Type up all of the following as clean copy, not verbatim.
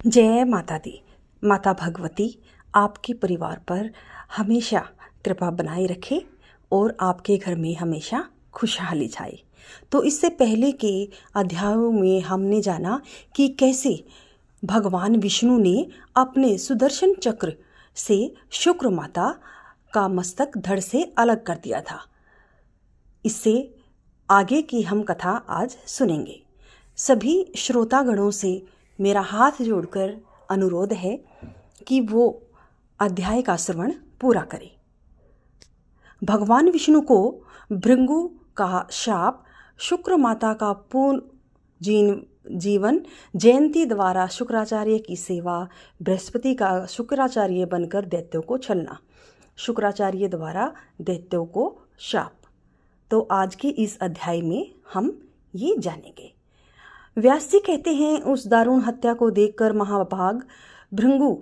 जय माता दी। माता भगवती आपके परिवार पर हमेशा कृपा बनाए रखे और आपके घर में हमेशा खुशहाली छाए। तो इससे पहले के अध्यायों में हमने जाना कि कैसे भगवान विष्णु ने अपने सुदर्शन चक्र से शुक्र माता का मस्तक धड़ से अलग कर दिया था। इससे आगे की हम कथा आज सुनेंगे। सभी श्रोतागणों से मेरा हाथ जोड़कर अनुरोध है कि वो अध्याय का श्रवण पूरा करें। भगवान विष्णु को भृंगु का शाप, शुक्र माता का पूर्ण जीवन, जयंती द्वारा शुक्राचार्य की सेवा, बृहस्पति का शुक्राचार्य बनकर दैत्यों को छलना, शुक्राचार्य द्वारा दैत्यों को शाप। तो आज के इस अध्याय में हम ये जानेंगे। व्यास जी कहते हैं, उस दारुण हत्या को देखकर महाभाग भृंगु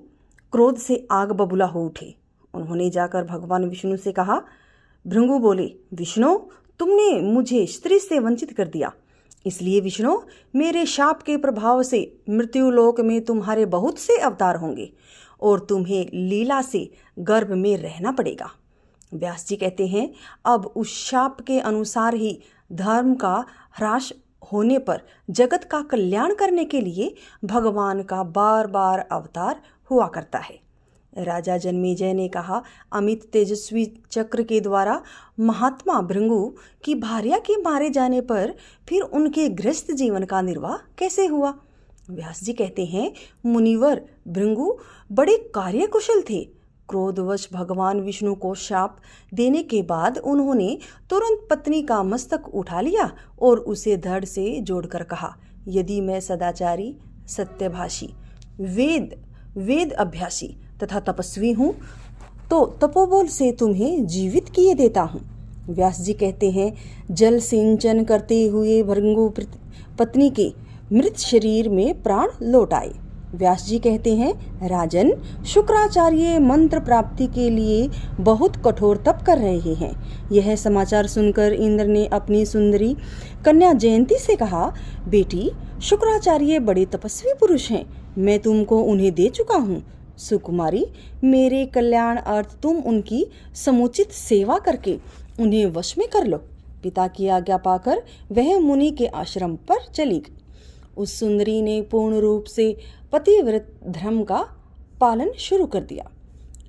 क्रोध से आग बबूला हो उठे। उन्होंने जाकर भगवान विष्णु से कहा। भृंगु बोले, विष्णु, तुमने मुझे स्त्री से वंचित कर दिया, इसलिए विष्णु, मेरे शाप के प्रभाव से मृत्युलोक में तुम्हारे बहुत से अवतार होंगे और तुम्हें लीला से गर्भ में रहना पड़ेगा। व्यास जी कहते हैं, अब उस शाप के अनुसार ही धर्म का ह्रास होने पर जगत का कल्याण करने के लिए भगवान का बार बार अवतार हुआ करता है। राजा जन्मेजय ने कहा, अमित तेजस्वी चक्र के द्वारा महात्मा भृंगु की भार्या के मारे जाने पर फिर उनके गृहस्थ जीवन का निर्वाह कैसे हुआ? व्यास जी कहते हैं, मुनिवर भृंगु बड़े कार्यकुशल थे। क्रोधवश भगवान विष्णु को शाप देने के बाद उन्होंने तुरंत पत्नी का मस्तक उठा लिया और उसे धड़ से जोड़कर कहा, यदि मैं सदाचारी, सत्यभाषी, वेद अभ्यासी तथा तपस्वी हूँ तो तपोबल से तुम्हें जीवित किए देता हूँ। व्यास जी कहते हैं, जल सिंचन करते हुए भृंगु पत्नी के मृत शरीर में प्राण लौट आए। व्यास जी कहते हैं, राजन, शुक्राचार्य मंत्र प्राप्ति के लिए बहुत कठोर तप कर रहे हैं। यह समाचार सुनकर इंद्र ने अपनी सुंदरी कन्या जयंती से कहा, बेटी, शुक्राचार्य बड़े तपस्वी पुरुष हैं, मैं तुमको उन्हें दे चुका हूँ। सुकुमारी, मेरे कल्याण अर्थ तुम उनकी समुचित सेवा करके उन्हें वश में कर लो। पिता की आज्ञा पाकर वह मुनि के आश्रम पर चली गई। उस सुंदरी ने पूर्ण रूप से पतिव्रत धर्म का पालन शुरू कर दिया।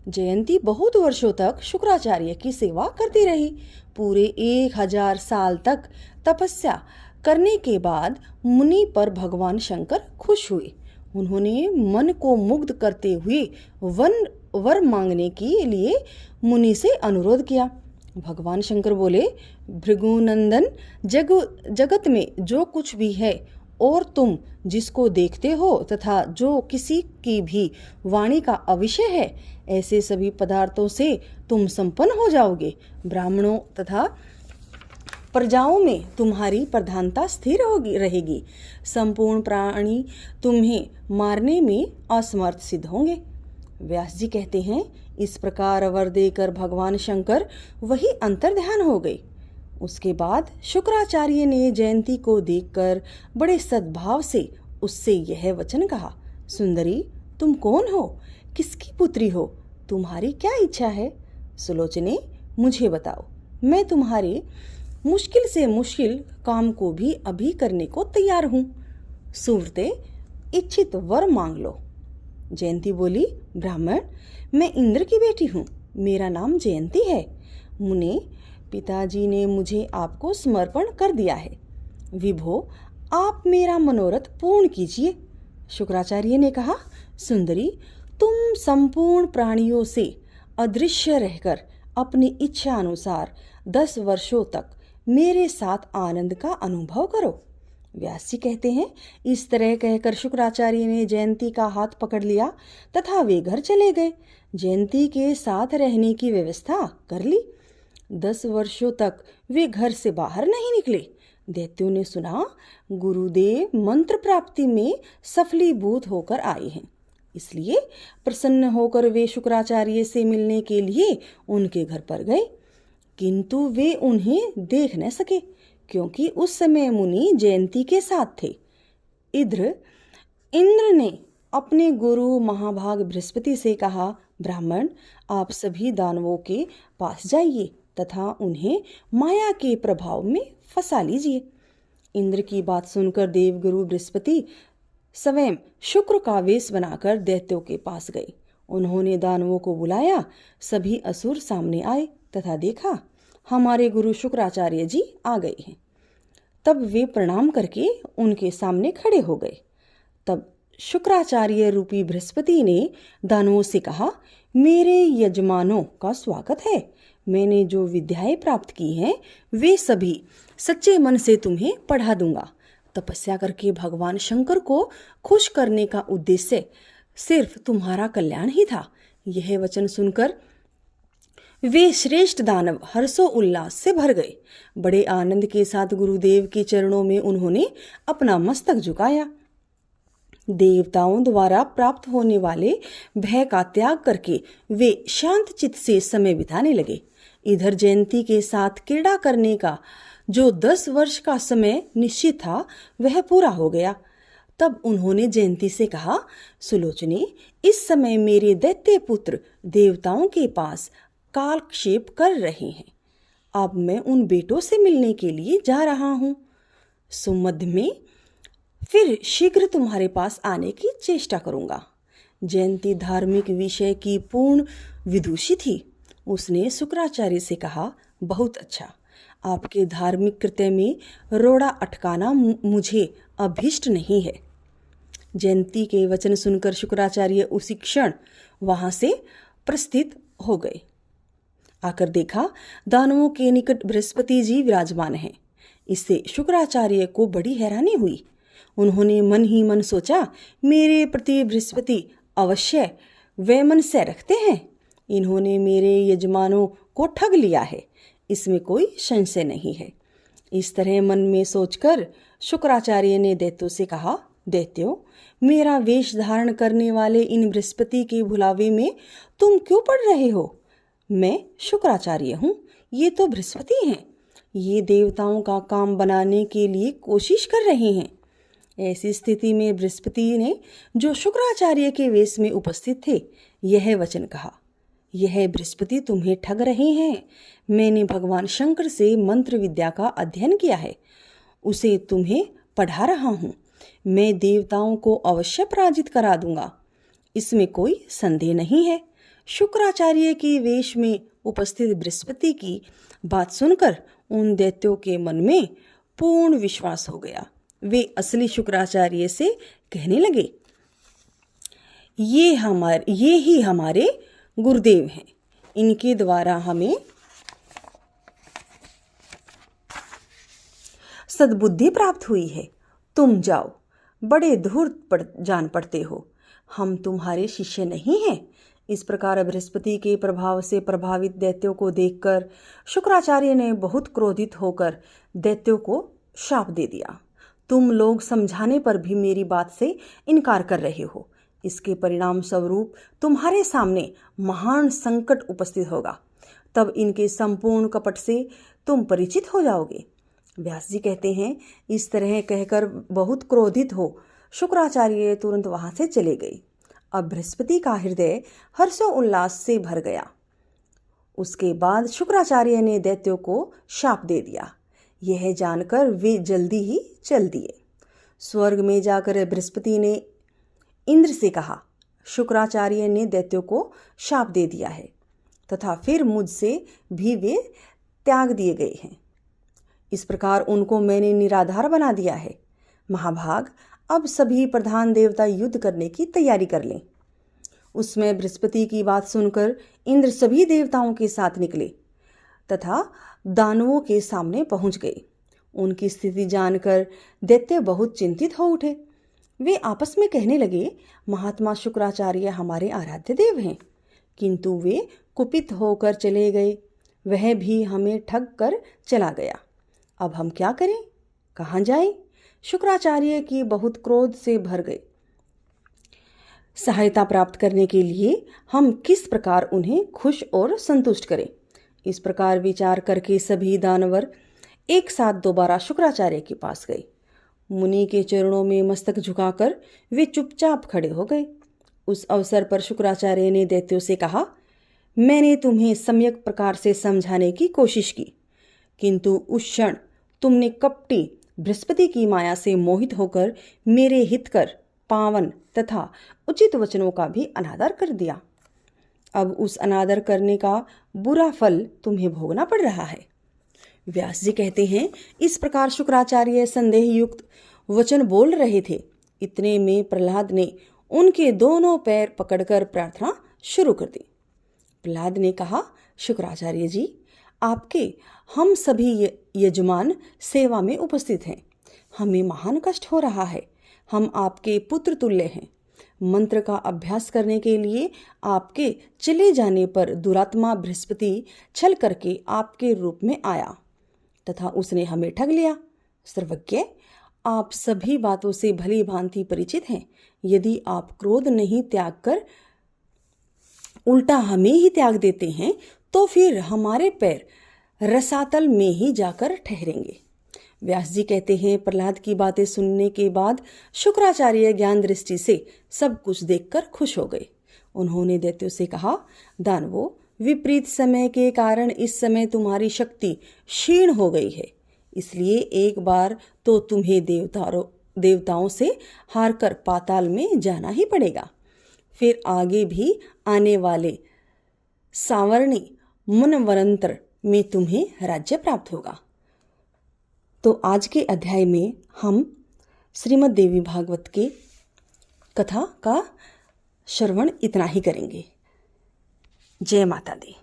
जयंती बहुत वर्षों तक शुक्राचार्य की सेवा करती रही। पूरे 1000 साल तक तपस्या करने के बाद मुनि पर भगवान शंकर खुश हुए। उन्होंने मन को मुग्ध करते हुए वर मांगने के लिए मुनि से अनुरोध किया। भगवान शंकर बोले, भृगुनंदन, जगत में जो कुछ भी है और तुम जिसको देखते हो तथा जो किसी की भी वाणी का अविषय है, ऐसे सभी पदार्थों से तुम संपन्न हो जाओगे। ब्राह्मणों तथा प्रजाओं में तुम्हारी प्रधानता स्थिर रहेगी। संपूर्ण प्राणी तुम्हें मारने में असमर्थ सिद्ध होंगे। व्यास जी कहते हैं, इस प्रकार वर देकर भगवान शंकर वही अंतर्ध्यान हो गए। उसके बाद शुक्राचार्य ने जयंती को देखकर बड़े सद्भाव से उससे यह वचन कहा, सुंदरी, तुम कौन हो? किसकी पुत्री हो? तुम्हारी क्या इच्छा है? सुलोचने, मुझे बताओ, मैं तुम्हारे मुश्किल से मुश्किल काम को भी अभी करने को तैयार हूँ। सुव्रते, इच्छित वर मांग लो। जयंती बोली, ब्राह्मण, मैं इंद्र की बेटी हूँ, मेरा नाम जयंती है। मुने, पिताजी ने मुझे आपको समर्पण कर दिया है। विभो, आप मेरा मनोरथ पूर्ण कीजिए। शुक्राचार्य ने कहा, सुंदरी, तुम संपूर्ण प्राणियों से अदृश्य रहकर अपनी इच्छा अनुसार 10 वर्षों तक मेरे साथ आनंद का अनुभव करो। व्यास जी कहते हैं, इस तरह कहकर शुक्राचार्य ने जयंती का हाथ पकड़ लिया तथा वे घर चले गए। जयंती के साथ रहने की व्यवस्था कर ली। 10 वर्षों तक वे घर से बाहर नहीं निकले। दैत्यों ने सुना, गुरुदेव मंत्र प्राप्ति में सफलीभूत होकर आए हैं, इसलिए प्रसन्न होकर वे शुक्राचार्य से मिलने के लिए उनके घर पर गए, किंतु वे उन्हें देख न सके क्योंकि उस समय मुनि जयंती के साथ थे। इंद्र ने अपने गुरु महाभाग बृहस्पति से कहा, ब्राह्मण, आप सभी दानवों के पास जाइए तथा उन्हें माया के प्रभाव में फंसा लीजिए। इंद्र की बात सुनकर देवगुरु बृहस्पति स्वयं शुक्र का वेश बनाकर दैत्यों के पास गए। उन्होंने दानवों को बुलाया। सभी असुर सामने आए तथा देखा हमारे गुरु शुक्राचार्य जी आ गए हैं। तब वे प्रणाम करके उनके सामने खड़े हो गए। तब शुक्राचार्य रूपी बृहस्पति ने दानवों से कहा, मेरे यजमानों का स्वागत है। मैंने जो विद्याएं प्राप्त की हैं वे सभी सच्चे मन से तुम्हें पढ़ा दूंगा। तपस्या करके भगवान शंकर को खुश करने का उद्देश्य सिर्फ तुम्हारा कल्याण ही था। यह वचन सुनकर वे श्रेष्ठ दानव हर्षो उल्लास से भर गए। बड़े आनंद के साथ गुरुदेव के चरणों में उन्होंने अपना मस्तक झुकाया। देवताओं द्वारा प्राप्त होने वाले भय का त्याग करके वे शांत चित्त से समय बिताने लगे। इधर जयंती के साथ क्रीड़ा करने का जो 10 वर्ष का समय निश्चित था वह पूरा हो गया। तब उन्होंने जयंती से कहा, सुलोचने, इस समय मेरे दैत्य पुत्र देवताओं के पास कालक्षेप कर रहे हैं। अब मैं उन बेटों से मिलने के लिए जा रहा हूँ। सुमध्य में फिर शीघ्र तुम्हारे पास आने की चेष्टा करूँगा। जयंती धार्मिक विषय की पूर्ण विदुषी थी। उसने शुक्राचार्य से कहा, बहुत अच्छा, आपके धार्मिक कृत्य में रोड़ा अटकाना मुझे अभीष्ट नहीं है। जयंती के वचन सुनकर शुक्राचार्य उसी क्षण वहां से प्रस्थित हो गए। आकर देखा दानवों के निकट बृहस्पति जी विराजमान हैं। इससे शुक्राचार्य को बड़ी हैरानी हुई। उन्होंने मन ही मन सोचा, मेरे प्रति बृहस्पति अवश्य वैमनस्य रखते हैं। इन्होंने मेरे यजमानों को ठग लिया है, इसमें कोई संशय नहीं है। इस तरह मन में सोचकर शुक्राचार्य ने दैत्यों से कहा, दैत्यों, मेरा वेश धारण करने वाले इन बृहस्पति के भुलावे में तुम क्यों पड़ रहे हो? मैं शुक्राचार्य हूँ, ये तो बृहस्पति हैं। ये देवताओं का काम बनाने के लिए कोशिश कर रहे हैं। ऐसी स्थिति में बृहस्पति ने, जो शुक्राचार्य के वेश में उपस्थित थे, यह वचन कहा, यह बृहस्पति तुम्हें ठग रहे हैं। मैंने भगवान शंकर से मंत्र विद्या का अध्ययन किया है, उसे तुम्हें पढ़ा रहा हूँ। मैं देवताओं को अवश्य पराजित करा दूंगा, इसमें कोई संदेह नहीं है। शुक्राचार्य की वेश में उपस्थित बृहस्पति की बात सुनकर उन दैत्यों के मन में पूर्ण विश्वास हो गया। वे असली शुक्राचार्य से कहने लगे, ये ही हमारे गुरुदेव हैं। इनके द्वारा हमें सद्बुद्धि प्राप्त हुई है। तुम जाओ, बड़े धूर्त जान पड़ते हो, हम तुम्हारे शिष्य नहीं हैं। इस प्रकार बृहस्पति के प्रभाव से प्रभावित दैत्यों को देखकर शुक्राचार्य ने बहुत क्रोधित होकर दैत्यों को शाप दे दिया। तुम लोग समझाने पर भी मेरी बात से इनकार कर रहे हो। इसके परिणाम स्वरूप तुम्हारे सामने महान संकट उपस्थित होगा। तब इनके संपूर्ण कपट से तुम परिचित हो जाओगे। व्यास जी कहते हैं, इस तरह कहकर बहुत क्रोधित हो शुक्राचार्य तुरंत वहां से चले गए। अब बृहस्पति का हृदय हर्षो उल्लास से भर गया। उसके बाद शुक्राचार्य ने दैत्यों को शाप दे दिया। यह जानकर वे जल्दी ही चल दिए। स्वर्ग में जाकर बृहस्पति ने इंद्र से कहा, शुक्राचार्य ने दैत्यों को शाप दे दिया है तथा फिर मुझसे भी वे त्याग दिए गए हैं। इस प्रकार उनको मैंने निराधार बना दिया है। महाभाग, अब सभी प्रधान देवता युद्ध करने की तैयारी कर लें। उसमें बृहस्पति की बात सुनकर इंद्र सभी देवताओं के साथ निकले तथा दानवों के सामने पहुंच गए। उनकी स्थिति जानकर दैत्य बहुत चिंतित हो उठे। वे आपस में कहने लगे, महात्मा शुक्राचार्य हमारे आराध्य देव हैं, किंतु वे कुपित होकर चले गए। वह भी हमें ठग कर चला गया। अब हम क्या करें, कहाँ जाएं? शुक्राचार्य की बहुत क्रोध से भर गए। सहायता प्राप्त करने के लिए हम किस प्रकार उन्हें खुश और संतुष्ट करें? इस प्रकार विचार करके सभी दानवर एक साथ दोबारा शुक्राचार्य के पास गए। मुनि के चरणों में मस्तक झुकाकर वे चुपचाप खड़े हो गए। उस अवसर पर शुक्राचार्य ने दैत्यों से कहा, मैंने तुम्हें सम्यक प्रकार से समझाने की कोशिश की, किंतु उस क्षण तुमने कपटी बृहस्पति की माया से मोहित होकर मेरे हितकर, पावन तथा उचित वचनों का भी अनादर कर दिया। अब उस अनादर करने का बुरा फल तुम्हें भोगना पड़ रहा है। व्यास जी कहते हैं, इस प्रकार शुक्राचार्य संदेह युक्त वचन बोल रहे थे। इतने में प्रहलाद ने उनके दोनों पैर पकड़कर प्रार्थना शुरू कर दी। प्रहलाद ने कहा, शुक्राचार्य जी, आपके हम सभी यजमान सेवा में उपस्थित हैं। हमें महान कष्ट हो रहा है। हम आपके पुत्र तुल्य हैं। मंत्र का अभ्यास करने के लिए आपके चले जाने पर दुरात्मा बृहस्पति छल करके आपके रूप में आया तथा उसने हमें ठग लिया। सर्वज्ञ, आप सभी बातों से भली भांति परिचित हैं। यदि आप क्रोध नहीं त्याग कर उल्टा हमें ही त्याग देते हैं तो फिर हमारे पैर रसातल में ही जाकर ठहरेंगे। व्यास जी कहते हैं, प्रहलाद की बातें सुनने के बाद शुक्राचार्य ज्ञान दृष्टि से सब कुछ देखकर खुश हो गए। उन्होंने दैत्यों से कहा, दानवों, विपरीत समय के कारण इस समय तुम्हारी शक्ति क्षीण हो गई है, इसलिए एक बार तो तुम्हें देवताओं से हारकर पाताल में जाना ही पड़ेगा। फिर आगे भी आने वाले सावर्णी मनवंतर में तुम्हें राज्य प्राप्त होगा। तो आज के अध्याय में हम श्रीमद् देवी भागवत के कथा का श्रवण इतना ही करेंगे। जय माता दी।